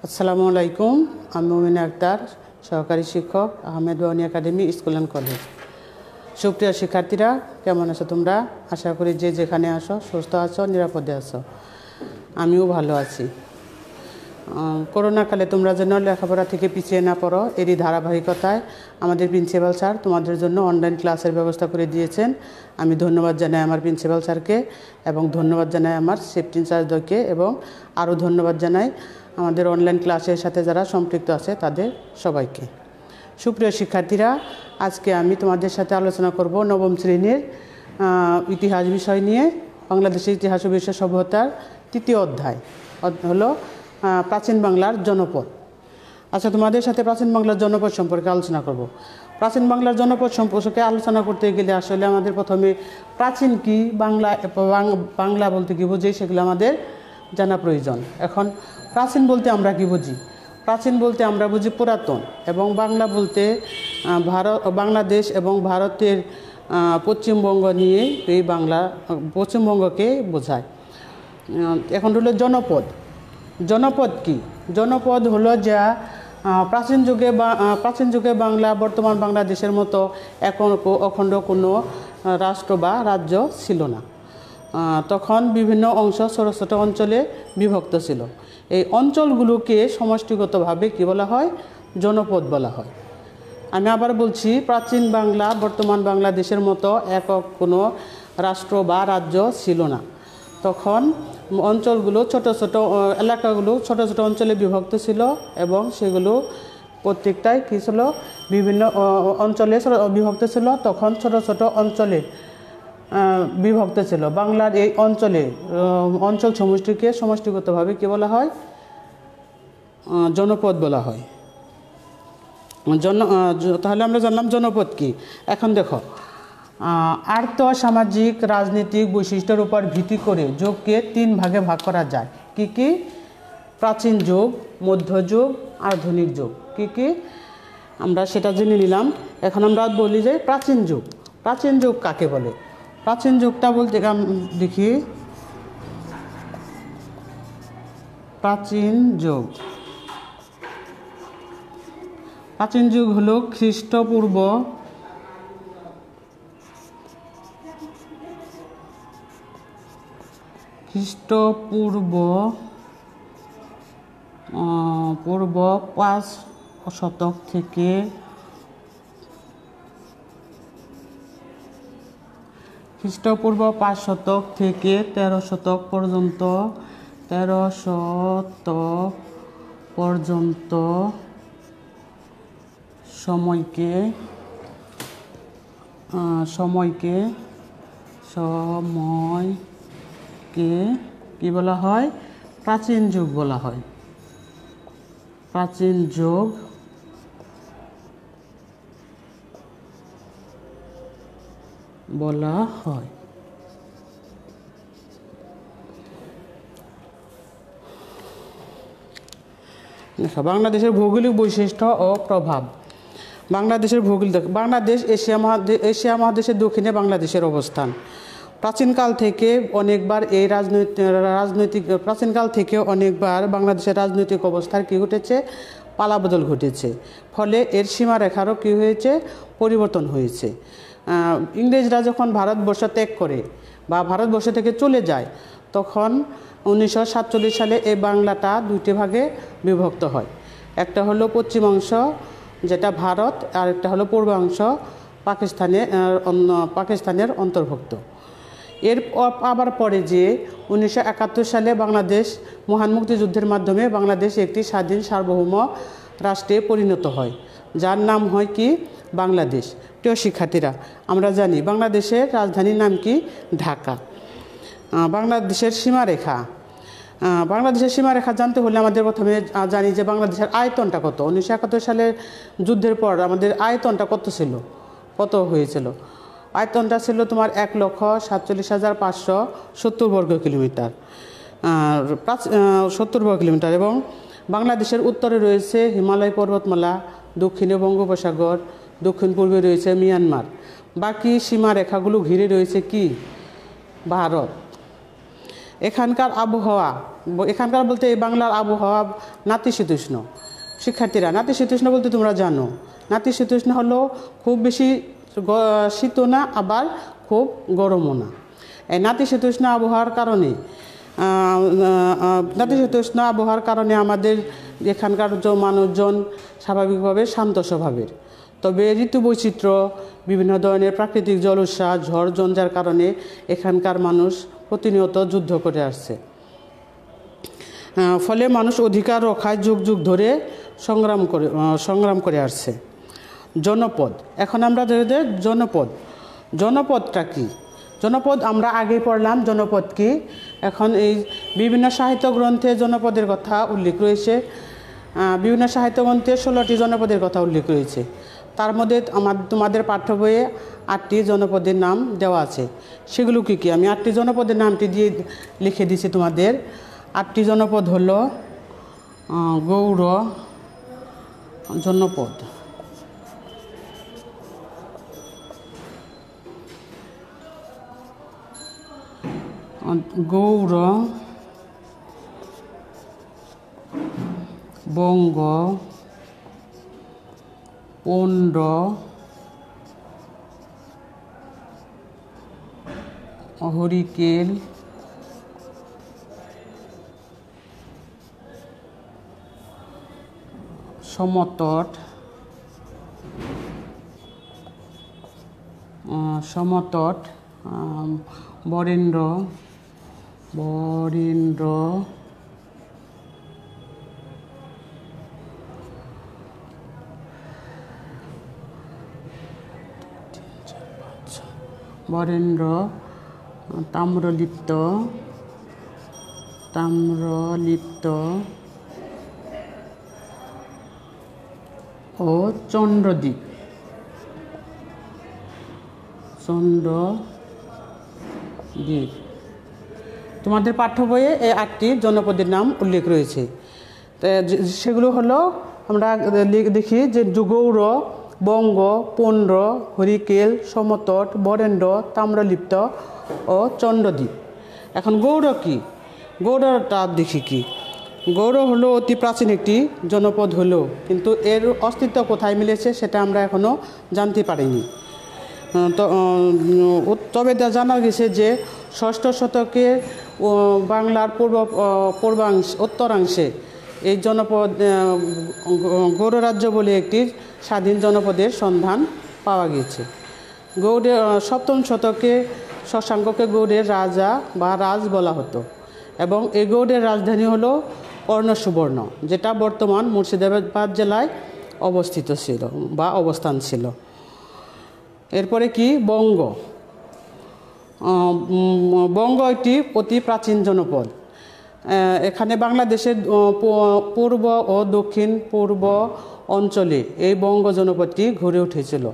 আসসালামু আলাইকুম। আমি মুমিনা আক্তার, সহকারী শিক্ষক, আহমেদ ওয়ানি একাডেমি স্কুল অ্যান্ড কলেজ। সুপ্রিয় শিক্ষার্থীরা, কেমন আছো তোমরা? আশা করি যে যেখানে আসো সুস্থ আছো, নিরাপদে আছো। আমিও ভালো আছি। করোনাকালে তোমরা যেন লেখাপড়া থেকে পিছিয়ে না পড়ো, এরই ধারাবাহিকতায় আমাদের প্রিন্সিপাল স্যার তোমাদের জন্য অনলাইন ক্লাসের ব্যবস্থা করে দিয়েছেন। আমি ধন্যবাদ জানাই আমার প্রিন্সিপাল স্যারকে, এবং ধন্যবাদ জানাই আমার সেফটি ইনচার্জকে, এবং আরও ধন্যবাদ জানাই আমাদের অনলাইন ক্লাসের সাথে যারা সম্পৃক্ত আছে তাদের সবাইকে। সুপ্রিয় শিক্ষার্থীরা, আজকে আমি তোমাদের সাথে আলোচনা করব নবম শ্রেণীর ইতিহাস বিষয় নিয়ে। বাংলাদেশের ইতিহাস ও বিশ্ব সভ্যতার তৃতীয় অধ্যায় হলো প্রাচীন বাংলার জনপদ। আচ্ছা, তোমাদের সাথে প্রাচীন বাংলার জনপদ সম্পর্কে আলোচনা করব। প্রাচীন বাংলার জনপদ সম্পর্কে আলোচনা করতে গেলে আসলে আমাদের প্রথমে প্রাচীন কি, বাংলা বলতে কী বুঝি সেগুলো আমাদের জানা প্রয়োজন। এখন প্রাচীন বলতে আমরা কি বুঝি? প্রাচীন বলতে আমরা বুঝি পুরাতন, এবং বাংলা বলতে বাংলাদেশ এবং ভারতের পশ্চিমবঙ্গ নিয়ে এই পশ্চিমবঙ্গকে বোঝায়। এখন হলো জনপদ। জনপদ কি? জনপদ হলো যা প্রাচীন যুগে বাংলা বর্তমান বাংলাদেশের মতো অখণ্ড কোনো রাষ্ট্র বা রাজ্য ছিল না। তখন বিভিন্ন অংশ ছোট ছোট অঞ্চলে বিভক্ত ছিল। এই অঞ্চলগুলোকে সমষ্টিগতভাবে কি বলা হয়? জনপদ বলা হয়। আমি আবার বলছি, প্রাচীন বাংলা বর্তমান বাংলাদেশের মতো একক কোনো রাষ্ট্র বা রাজ্য ছিল না। তখন অঞ্চলগুলো এলাকাগুলো ছোট ছোট অঞ্চলে বিভক্ত ছিল, এবং সেগুলো প্রত্যেকটাই কী ছিল? বিভিন্ন অঞ্চলে বিভক্ত ছিল। তখন ছোট ছোট অঞ্চলে বিভক্ত ছিল। বাংলার এই অঞ্চল সমষ্টিকে সমষ্টিগতভাবে কী বলা হয়? জনপদ বলা হয়। তাহলে আমরা জানলাম জনপদ কি। এখন দেখো, আর্থ, সামাজিক, রাজনৈতিক বৈশিষ্ট্যের উপর ভিত্তি করে যুগকে 3 ভাগে ভাগ করা যায়। কি কি? প্রাচীন যুগ, মধ্যযুগ, আধুনিক যুগ। কি কি? আমরা সেটা জেনে নিলাম। এখন আমরা বলি যে প্রাচীন যুগ। প্রাচীন যুগ কাকে বলে? প্রাচীন যুগটা বলতে দেখি, প্রাচীন যুগ হলো খ্রিস্টপূর্ব 5 শতক থেকে খ্রিস্টপূর্ব 5 শতক থেকে 13 শতক পর্যন্ত সময়কে কি বলা হয়? প্রাচীন যুগ বলা হয়। প্রাচীন যুগ বলা হয়। বাংলাদেশের ভৌগোলিক বৈশিষ্ট্য ও প্রভাব। বাংলাদেশের বাংলাদেশ এশিয়া মহাদেশের দক্ষিণে বাংলাদেশের অবস্থান। প্রাচীনকাল থেকে অনেকবার বাংলাদেশের রাজনৈতিক অবস্থার কী ঘটেছে? পালাবদল ঘটেছে। ফলে এর সীমারেখারও কী হয়েছে? পরিবর্তন হয়েছে। ইংরেজরা যখন ভারতবর্ষ ত্যাগ করে বা ভারতবর্ষ থেকে চলে যায়, তখন 1947 সালে এই বাংলাটা 2টি ভাগে বিভক্ত হয়। একটা হলো পশ্চিমাংশ, যেটা ভারত, আর একটা হলো পূর্বাংশ, পাকিস্তানের অন্তর্ভুক্ত। এর আবার পরে যে 1971 সালে বাংলাদেশ মহান মুক্তিযুদ্ধের মাধ্যমে বাংলাদেশ একটি স্বাধীন সার্বভৌম রাষ্ট্রে পরিণত হয়, যার নাম হয় কি? বাংলাদেশ। প্রিয় শিক্ষার্থীরা, আমরা জানি বাংলাদেশের রাজধানীর নাম কি? ঢাকা। বাংলাদেশের সীমারেখা জানতে হলে আমাদের প্রথমে জানি যে বাংলাদেশের আয়তনটা কত। 1971 সালের যুদ্ধের পর আমাদের আয়তনটা কত হয়েছিল? আয়তনটা ছিল তোমার 1,47,570 বর্গ কিলোমিটার, 70 বর্গ কিলোমিটার। এবং বাংলাদেশের উত্তরে রয়েছে হিমালয় পর্বতমালা, দক্ষিণে বঙ্গোপসাগর, দক্ষিণ পূর্বে রয়েছে মিয়ানমার। বাকি সীমারেখাগুলো ঘিরে রয়েছে কি? ভারত। এখানকার আবহাওয়া, এখানকার বলতে এই বাংলার আবহাওয়া নাতিশীতোষ্ণ। শিক্ষার্থীরা, নাতিশীতোষ্ণ বলতে তোমরা জানো, নাতিশীতোষ্ণ হলো খুব বেশি শীতও না, আবার খুব গরমও না। এই নাতিশীতোষ্ণ আবহাওয়ার কারণে আমাদের এখানকার মানুষজন স্বাভাবিকভাবে শান্ত স্বভাবের। তবে ঋতু বৈচিত্র্য, বিভিন্ন ধরনের প্রাকৃতিক জলোচ্ছ্বাস, ঝড় ঝঞ্ঝার কারণে এখানকার মানুষ প্রতিনিয়ত যুদ্ধ করে আসছে। ফলে মানুষ অধিকার রক্ষায় যুগ যুগ ধরে সংগ্রাম করে আসছে। জনপদ, এখন আমরা জনপদটা কি? জনপদ আমরা আগে পড়লাম জনপদ কি। এখন এই বিভিন্ন সাহিত্য গ্রন্থে জনপদের কথা উল্লেখ রয়েছে। বিভিন্ন সাহিত্য গ্রন্থে 16টি জনপদের কথা উল্লেখ রয়েছে। তার মধ্যে তোমাদের পাঠ্য বইয়ে 8টি জনপদের নাম দেওয়া আছে। সেগুলো কি কি? আমি 8টি জনপদের নামটি দিয়ে লিখে দিয়েছি তোমাদের। 8টি জনপদ হলো গৌড় জনপদ, গৌড়, বঙ্গ, পণ্ড, হরিকেল, সমতট, বরেন্দ্র, তাম্রলিপ্ত ও চন্দ্রদ্বীপ। তোমাদের পাঠ্য বইয়ে এই 8টি জনপদের নাম উল্লেখ রয়েছে। সেগুলো হলো আমরা দেখি যে গৌড়, বঙ্গ, পণ্ড, হরিকেল, সমতট, বরেন্দ্র, তাম্রলিপ্ত ও চন্দ্রদ্বীপ। এখন গৌড় কি? গৌড়টা দেখি কি। গৌড় হলো অতি প্রাচীন একটি জনপদ হলো, কিন্তু এর অস্তিত্ব কোথায় মিলেছে সেটা আমরা এখনও জানতে পারিনি। তবে জানা গেছে যে 6ষ্ঠ শতকে বাংলার উত্তরাংশে এই জনপদ গৌড় রাজ্য বলে একটি স্বাধীন জনপদের সন্ধান পাওয়া গেছে। গৌড়ের 7ম শতকে শশাঙ্ককে গৌড়ের রাজা বা রাজ বলা হতো, এবং এই গৌড়ের রাজধানী হলো কর্ণসুবর্ণ, যেটা বর্তমান মুর্শিদাবাদ জেলায় অবস্থিত ছিল বা অবস্থান ছিল। এরপরে কি? বঙ্গ একটি অতি প্রাচীন জনপদ। এখানে বাংলাদেশের পূর্ব ও দক্ষিণ পূর্ব অঞ্চলে এই বঙ্গ জনপদটি গড়ে উঠেছিল।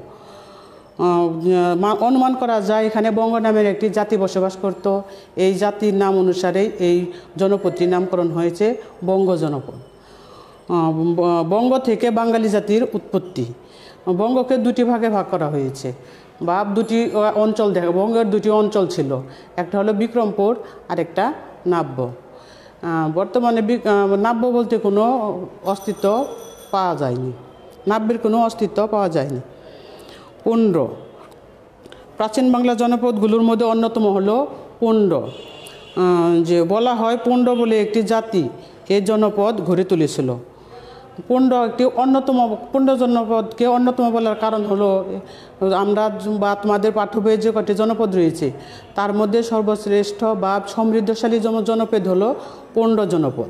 অনুমান করা যায় এখানে বঙ্গ নামের একটি জাতি বসবাস করত। এই জাতির নাম অনুসারেই এই জনপদটির নামকরণ হয়েছে বঙ্গ জনপদ। বঙ্গ থেকে বাঙালি জাতির উৎপত্তি। বঙ্গকে 2টি ভাগে ভাগ করা হয়েছে বা 2টি অঞ্চল বঙ্গের 2টি অঞ্চল ছিল, একটা হলো বিক্রমপুর আর একটা নাব্য। বর্তমানে নাব্য বলতে কোনো অস্তিত্ব পাওয়া যায়নি, নাব্যের কোনো অস্তিত্ব পাওয়া যায়নি। পণ্ড, প্রাচীন বাংলা জনপদগুলোর মধ্যে অন্যতম হলো পণ্ড। যে বলা হয় পণ্ড বলে একটি জাতি এই জনপদ গড়ে তুলেছিল। পণ্ড জনপদকে অন্যতম বলার কারণ হলো আমরা বা তোমাদের পাঠ্য বইয়ে যে কটি জনপদ রয়েছে তার মধ্যে সর্বশ্রেষ্ঠ বা সমৃদ্ধশালী জনপদ হলো পণ্ড জনপদ।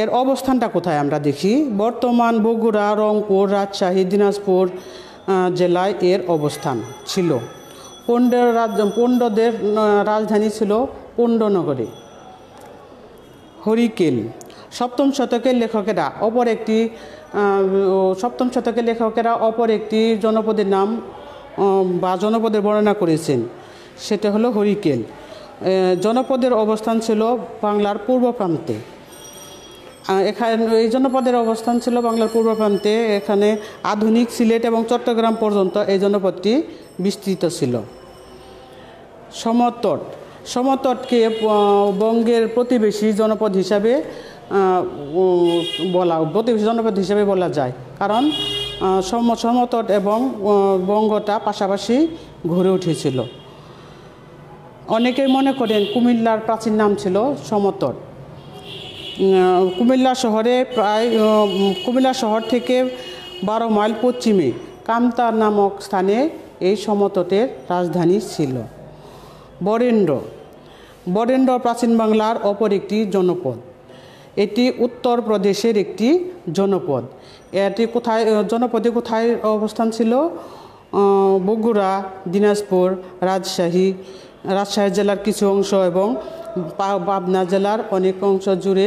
এর অবস্থানটা কোথায় আমরা দেখি। বর্তমান বগুড়া, রংপুর, রাজশাহী, দিনাজপুর জেলায় এর অবস্থান ছিল। পণ্ডদের রাজধানী ছিল পণ্ডনগরে। হরিকেল, সপ্তম শতকের লেখকেরা অপর একটি জনপদের নাম বা জনপদের বর্ণনা করেছেন, সেটা হলো হরিকেল। জনপদের অবস্থান ছিল বাংলার পূর্ব প্রান্তে। এই জনপদের অবস্থান ছিল বাংলার পূর্ব প্রান্তে। এখানে আধুনিক সিলেট এবং চট্টগ্রাম পর্যন্ত এই জনপদটি বিস্তৃত ছিল। সমতটকে বঙ্গের প্রতিবেশী জনপদ হিসাবে বলা যায়, কারণ সমতট এবং বঙ্গটা পাশাপাশি গড়ে উঠেছিল। অনেকেই মনে করেন কুমিল্লার প্রাচীন নাম ছিল সমতট। কুমিল্লা শহর থেকে 12 মাইল পশ্চিমে কামতার নামক স্থানে এই সমতটের রাজধানী ছিল। বরেন্দ্র প্রাচীন বাংলার অপর একটি জনপদ। এটি উত্তর প্রদেশের একটি জনপদ। এটি কোথায় অবস্থান ছিল? বগুড়া, দিনাজপুর, রাজশাহী জেলার কিছু অংশ এবং পাবনা জেলার অনেক অংশ জুড়ে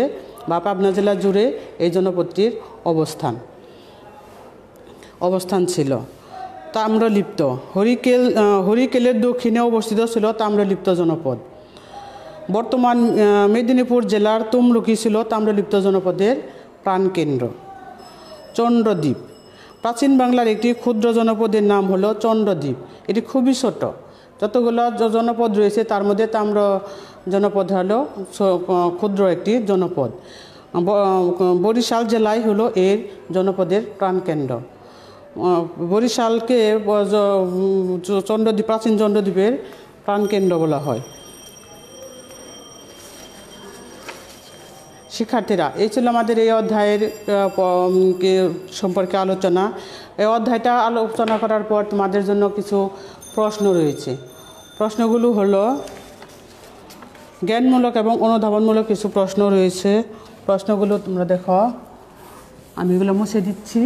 পাবনা জেলা জুড়ে এই জনপদটির অবস্থান ছিল। তাম্রলিপ্ত হরিকেলের দক্ষিণে অবস্থিত ছিল তাম্রলিপ্ত জনপদ। বর্তমান মেদিনীপুর জেলার তমলুকি ছিল তাম্রলিপ্ত জনপদের প্রাণকেন্দ্র। চন্দ্রদ্বীপ প্রাচীন বাংলার একটি ক্ষুদ্র জনপদের নাম হলো চন্দ্রদ্বীপ। এটি খুবই ছোট। যতগুলো জনপদ রয়েছে তার মধ্যে তাম্র জনপদ হলো ক্ষুদ্র একটি জনপদ। বরিশাল জেলায় হলো এর জনপদের প্রাণকেন্দ্র। বরিশালকে প্রাচীন চন্দ্রদ্বীপের প্রাণকেন্দ্র বলা হয়। শিক্ষার্থীরা, এই ছিল আমাদের এই অধ্যায়ের সম্পর্কে আলোচনা। এই অধ্যায়টা আলোচনা করার পর তোমাদের জন্য কিছু প্রশ্ন রয়েছে। প্রশ্নগুলো হলো জ্ঞানমূলক এবং অনুধাবনমূলক কিছু প্রশ্ন রয়েছে। প্রশ্নগুলো তোমরা দেখো, আমি এগুলো মুছে দিচ্ছি।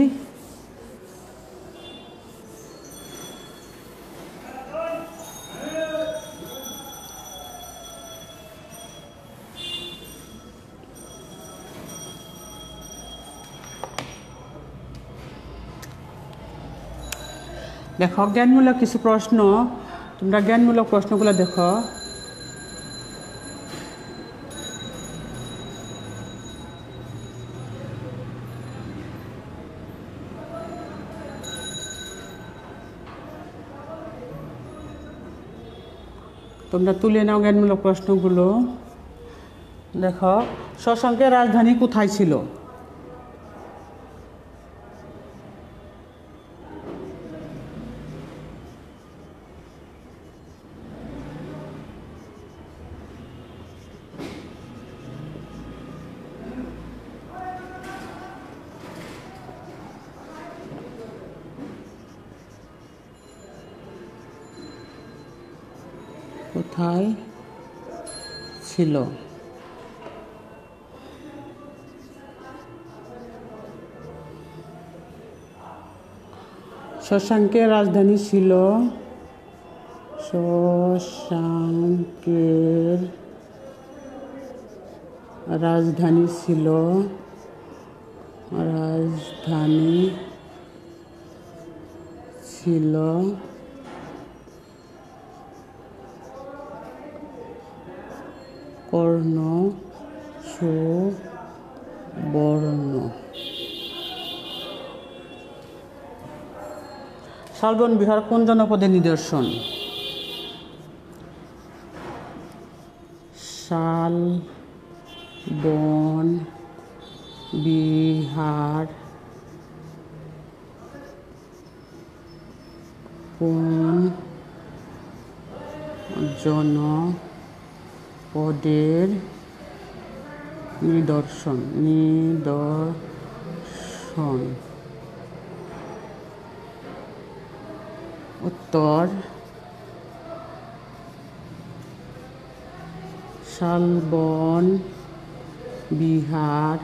দেখো, জ্ঞানমূলক কিছু প্রশ্ন। তোমরা জ্ঞানমূলক প্রশ্নগুলো দেখো। তোমরা তুলে নাও জ্ঞানমূলক প্রশ্নগুলো। দেখো, শশাঙ্কের রাজধানী কোথায় ছিল? কোথায় ছিল? শশাঙ্কের রাজধানী ছিল কর্ণ সুবর্ণ। শালবন বিহার কোন জনপদের নিদর্শন? শালবন বিহার কোন জনপদের নিদর্শন? উত্তর শালবন বিহার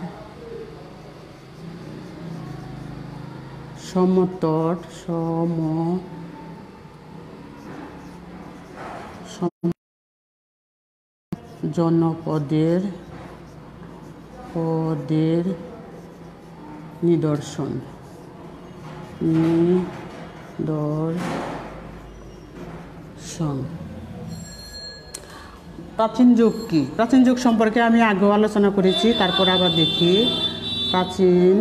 সমতট জনপদের নিদর্শন। প্রাচীন যুগ কি? প্রাচীন যুগ সম্পর্কে আমি আগেও আলোচনা করেছি, তারপর আবার দেখি। প্রাচীন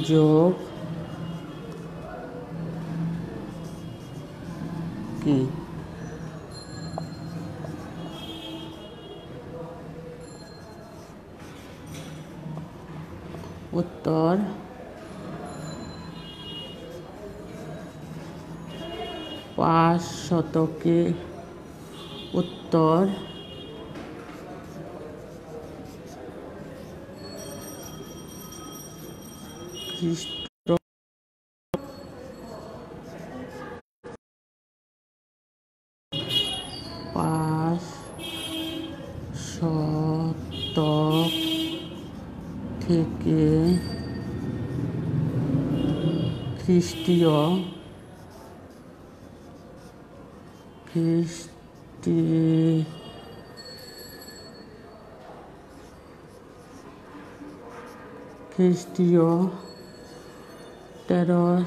যুগ কি? উত্তর 5 শতকে। উত্তর খ্রিস্ট 5 শতক থেকে খ্রিস্টীয় খ্রিস্টীয় 13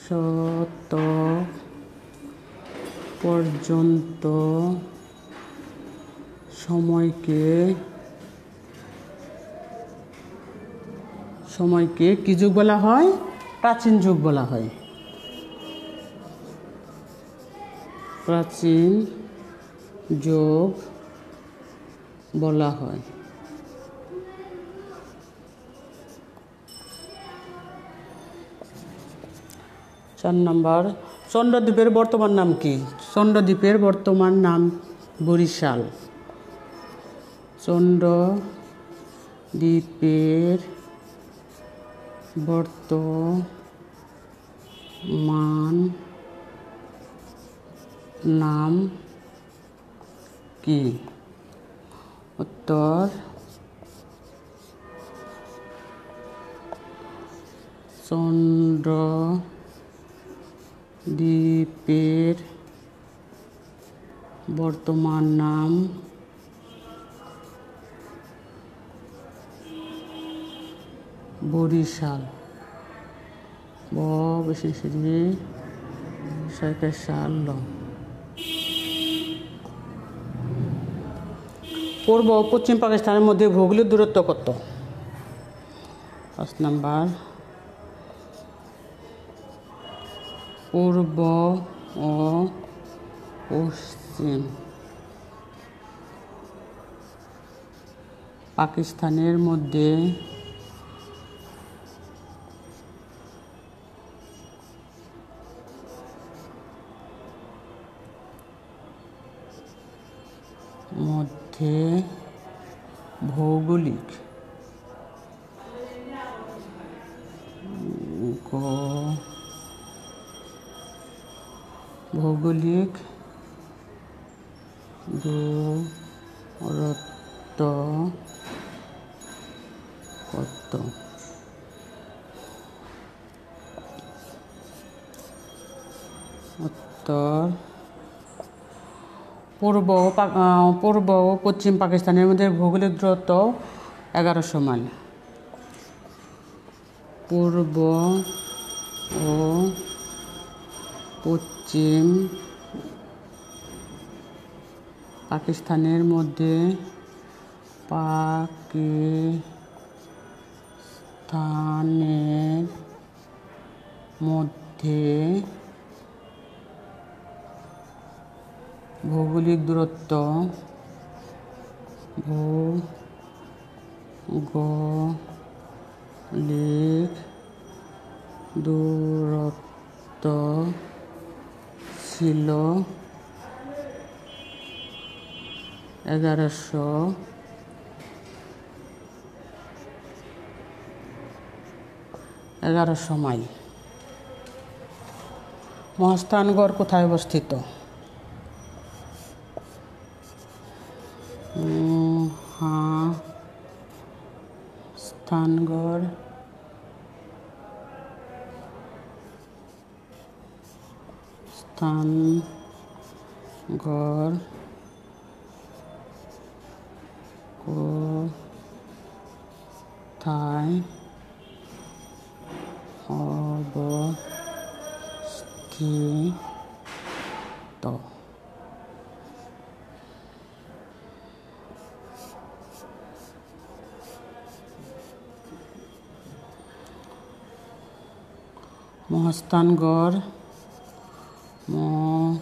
শতক পর্যন্ত সময়কে কি যুগ বলা হয়? প্রাচীন যুগ বলা হয়। প্রাচীন যুগ বলা হয়। 4 নম্বর, চন্দ্রদ্বীপের বর্তমান নাম কি? চন্দ্রদ্বীপের বর্তমান নাম বরিশাল। চন্দ্রদ্বীপের বর্তমান নাম কি? উত্তর চন্দ্রদ্বীপের বর্তমান নাম বরিশাল। পূর্ব ও পশ্চিম পাকিস্তানের মধ্যে ভৌগোলিক দূরত্ব কত? 5 নম্বর, পূর্ব ও পশ্চিম পাকিস্তানের মধ্যে ভৌগোলিক দূরত্ব কত? উত্তর পূর্ব ও পশ্চিম পাকিস্তানের মধ্যে ভৌগোলিক দূরত্ব 1100 মাইল। পূর্ব ও পশ্চিম পাকিস্তানের মধ্যে ভৌগোলিক দূরত্ব ছিল 1100 মাইল। মহাস্থানগড় কোথায় অবস্থিত? মহাস্থানগড় কোথায় অবস্থিত? মস্তানগড় মহাস্থানগড়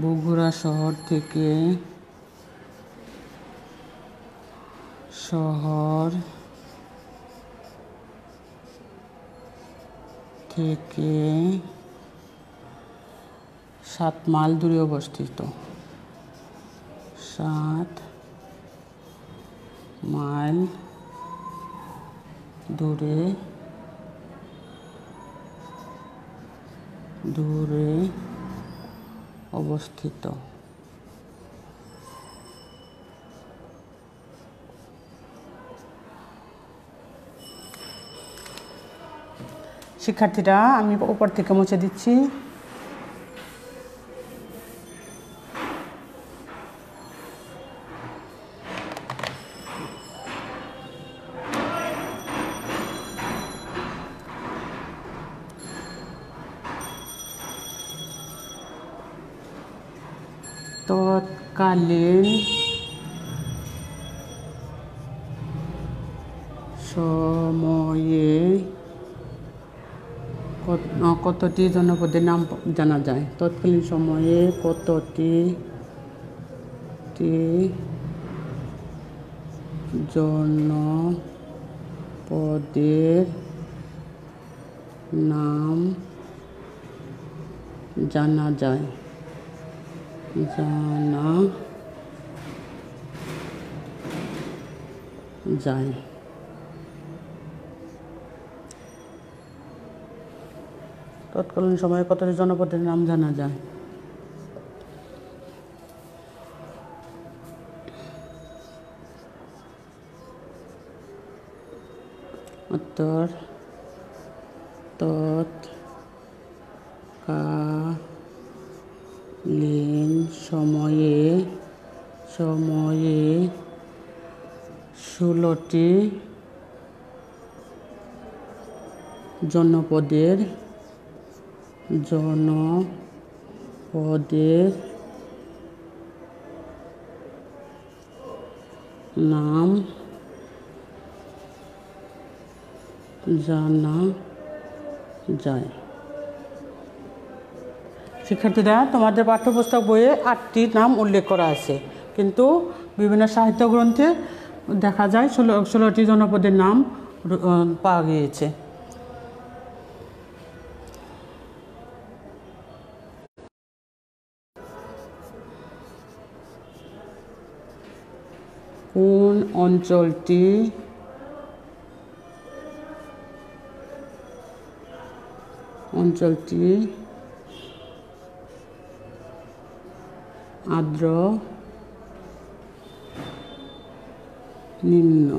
বগুড়া শহর থেকে শহর থেকে 7 মাইল দূরে অবস্থিত। 7 মাইল দূরে অবস্থিত। শিক্ষার্থীরা, আমি উপর থেকে মুছে দিচ্ছি। তৎকালীন সময়ে কতটি জনপদের নাম জানা যায়? তৎকালীন সময়ে কতটি জনপদের নাম জানা যায়? তৎকালীন সময়ে কতটি জনপদের নাম জানা যায়? উত্তর: তৎকালীন সময়ে 16টি জনপদের নাম জানা যায়। শিক্ষার্থীরা, তোমাদের পাঠ্যপুস্তক বইয়ে 8টি নাম উল্লেখ করা আছে, কিন্তু বিভিন্ন সাহিত্য গ্রন্থে দেখা যায় 16টি জনপদের নাম পাওয়া গিয়েছে। কোন অঞ্চলটি আর্দ্র নিম্ন?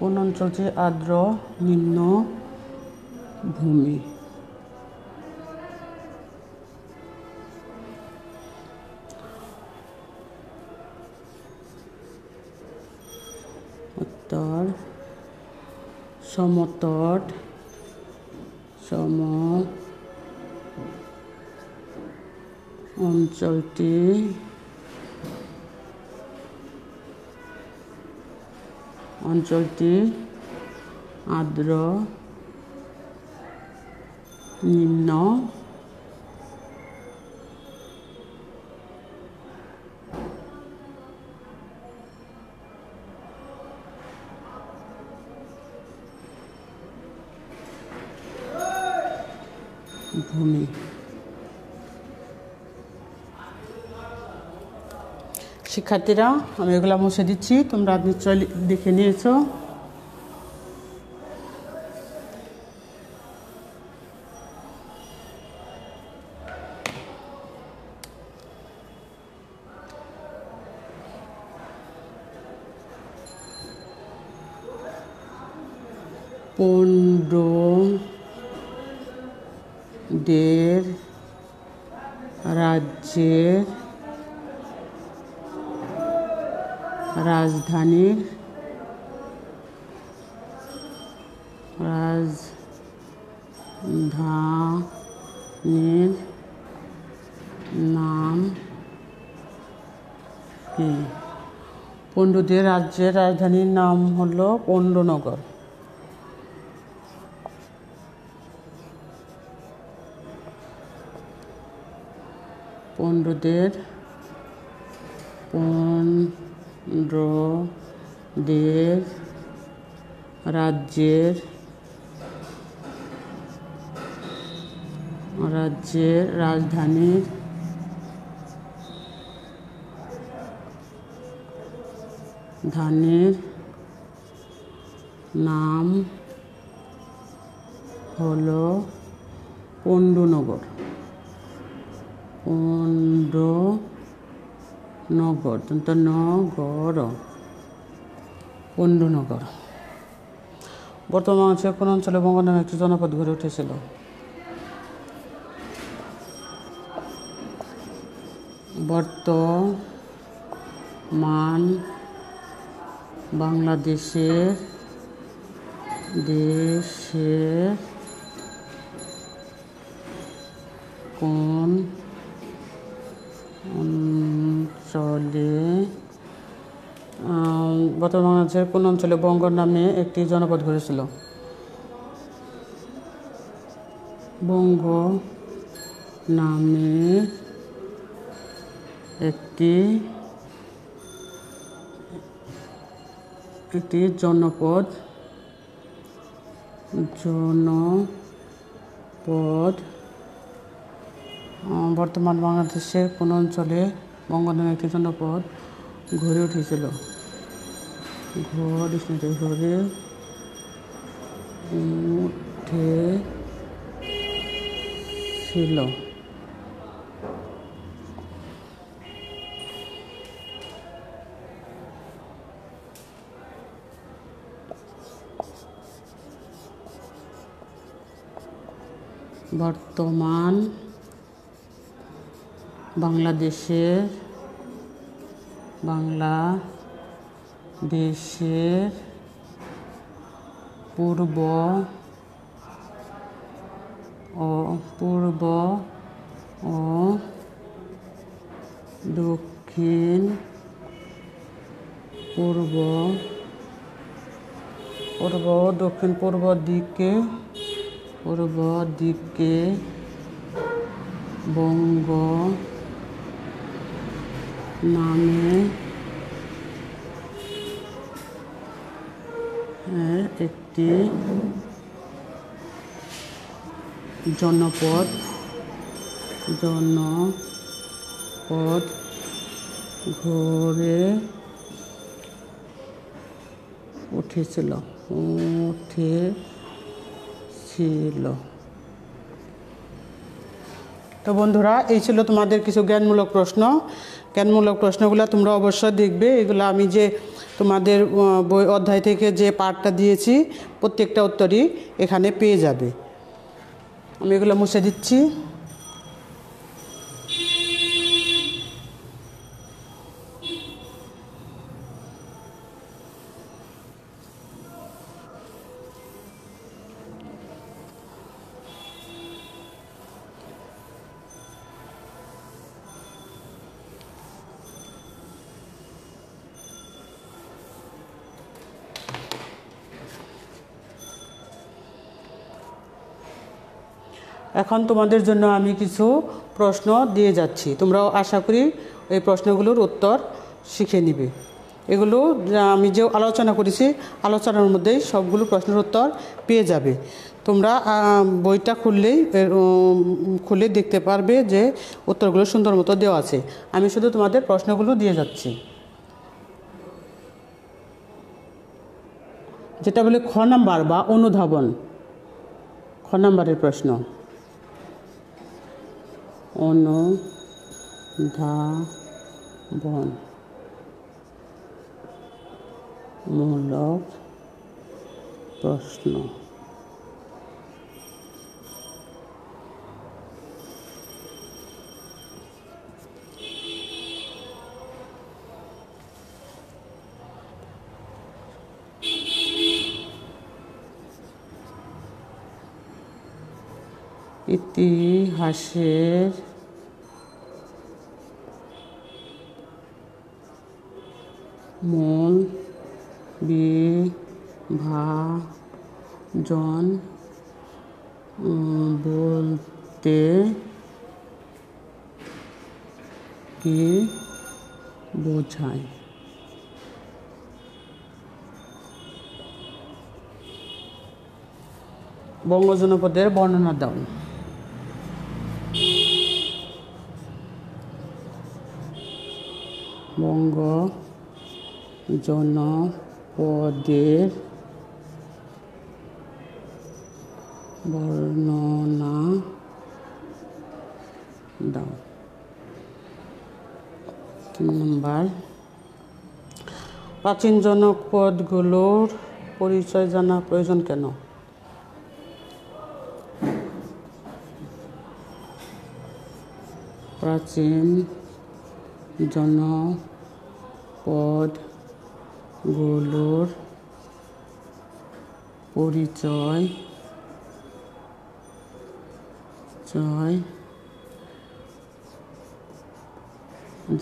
কোন অঞ্চলটি আর্দ্র নিম্ন ভূমি? উত্তর: সমতট অঞ্চলটি আর্দ্র নিম্ন ভূমি। শিক্ষার্থীরা, আমি এগুলো মুছে দিচ্ছি, তোমরা নিশ্চয় দেখে নিয়েছো। পণ্ডদের রাজ্যের রাজধানীর নাম কি? পণ্ডুদের রাজ্যের রাজধানীর নাম হলো পণ্ডনগর। পণ্ডুদের রাজ্যের রাজধানীর নাম হলো পণ্ডনগর। পণ্ডনগর। বর্তমান বাংলাদেশের কোন অঞ্চলে বঙ্গ নামে একটি জনপদ গড়ে উঠেছিল? বর্তমান বাংলাদেশের কোন অঞ্চলে বঙ্গ নামে একটি জনপদ গড়েছিল? বঙ্গ নামে একটি জনপদ বর্তমান বাংলাদেশের কোন অঞ্চলে বঙ্গ নামে একটি জনপদ গড়ে উঠেছিল? বর্তমান বাংলাদেশের পূর্ব ও দক্ষিণ পূর্ব দিকে বঙ্গ নামে একটি জনপদ গড়ে উঠেছিল। তো বন্ধুরা, এই ছিল তোমাদের কিছু জ্ঞানমূলক প্রশ্নগুলো তোমরা অবশ্যই দেখবে। এগুলো আমি যে তোমাদের বই অধ্যায় থেকে যে পাঠটা দিয়েছি প্রত্যেকটা উত্তরই এখানে পেয়ে যাবে। আমি এগুলো মুছে দিচ্ছি। এখন তোমাদের জন্য আমি কিছু প্রশ্ন দিয়ে যাচ্ছি। তোমরাও আশা করি এই প্রশ্নগুলোর উত্তর শিখে নিবে। এগুলো আমি যে আলোচনা করেছি আলোচনার মধ্যেই সবগুলো প্রশ্নের উত্তর পেয়ে যাবে। তোমরা বইটা খুলে দেখতে পারবে যে উত্তরগুলো সুন্দর মতো দেওয়া আছে। আমি শুধু তোমাদের প্রশ্নগুলো দিয়ে যাচ্ছি। যেটা বলে খ নাম্বার বা অনুধাবন, খ নাম্বারের প্রশ্ন, অনুধাবন মূলক প্রশ্ন। ইতিহাসের মূল বিভাজন বলতে কি বোঝায়? বঙ্গ জনপদের বর্ণনা দাও। বঙ্গ জনপদের বর্ণনা দাও। 3 নম্বর, প্রাচীন জনপদগুলোর পরিচয় জানা প্রয়োজন কেন? প্রাচীন জনপদগুলোর পরিচয়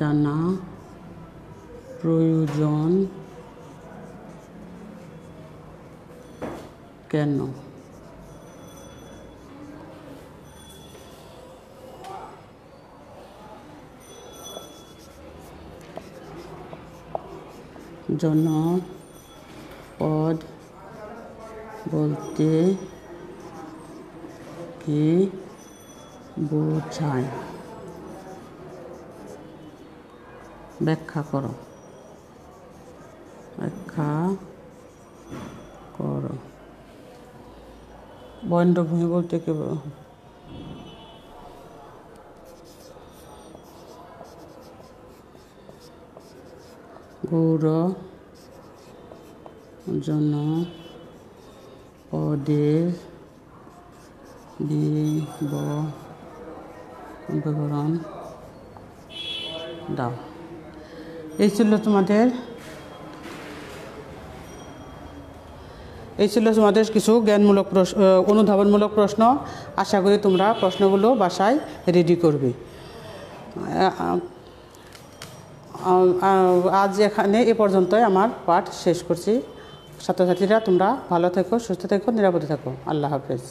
জানা প্রয়োজন কেন? জনপদ বলতে কি বোঝায়? ব্যাখ্যা করো। বরেন্দ্রভূমি বলতে কি? গৌড় জনপদের বিবরণ দাও। এই ছিল তোমাদের কিছু জ্ঞানমূলক অনুধাবনমূলক প্রশ্ন। আশা করি তোমরা প্রশ্নগুলো বাসায় রেডি করবে। আজ এখানে এ পর্যন্তই আমার পাঠ শেষ করছি। ছাত্রছাত্রীরা তোমরা ভালো থেকো, সুস্থ থেকো, নিরাপদে থাকো। আল্লাহ হাফেজ।